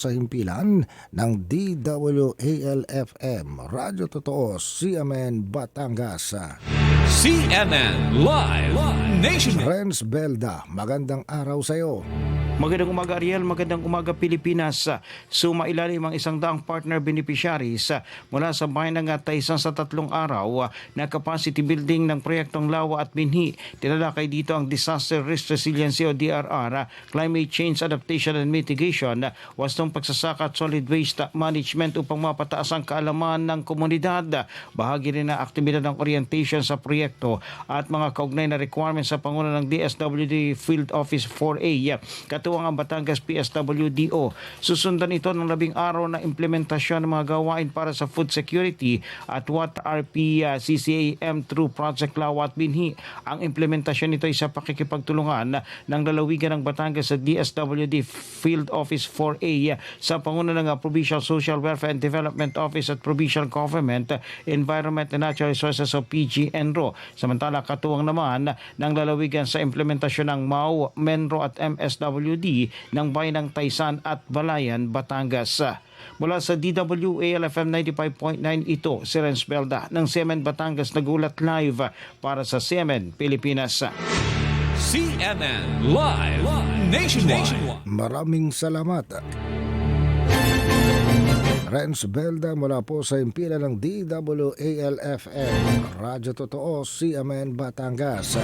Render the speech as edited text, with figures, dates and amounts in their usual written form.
sa himpilan ng DWALFM, Radyo Totoo, CMN Batangas. CNN Live Nation. Renz Belda, magandang araw sa iyo. Magandang umaga Ariel, magandang umaga Pilipinas. Sumailalim ang 100 partner beneficiaries mula sa bayan ng Taysan sa 3 araw na capacity building ng proyektong Lawa at Binhi. Tinalakay dito ang Disaster Risk Resiliency o DRR, Climate Change Adaptation and Mitigation, wastong pagsasaka at solid waste management upang mapataas ang kaalaman ng komunidad. Bahagi rin na aktibidad ng orientation sa proyekto at mga kaugnay na requirements sa panguna ng DSWD Field Office 4A. Katuwang ang Batangas PSWDO. Susundan ito ng 10 araw na implementasyon ng mga gawain para sa food security at what RP CCAM through Project Lawa at Binhi. Ang implementasyon nito ay sa pakikipagtulungan ng lalawigan ng Batangas sa DSWD Field Office 4A sa panguna ng Provincial Social Welfare and Development Office at Provincial Government, Environment and Natural Resources o PGNRO. Samantala, katuwang naman ng lalawigan sa implementasyon ng MAU, MENRO at MSWD ng bayan ng Taysan at Balayan, Batangas. Mula sa DWALFM 95.9 ito, si Renz Belda ng CMN Batangas nagulat live para sa CMN Pilipinas. CNN Live Nationwide. Maraming salamat. Renz Belda mula po sa himpilan ng DWALFM, Radyo Totoo, CMN Batangas.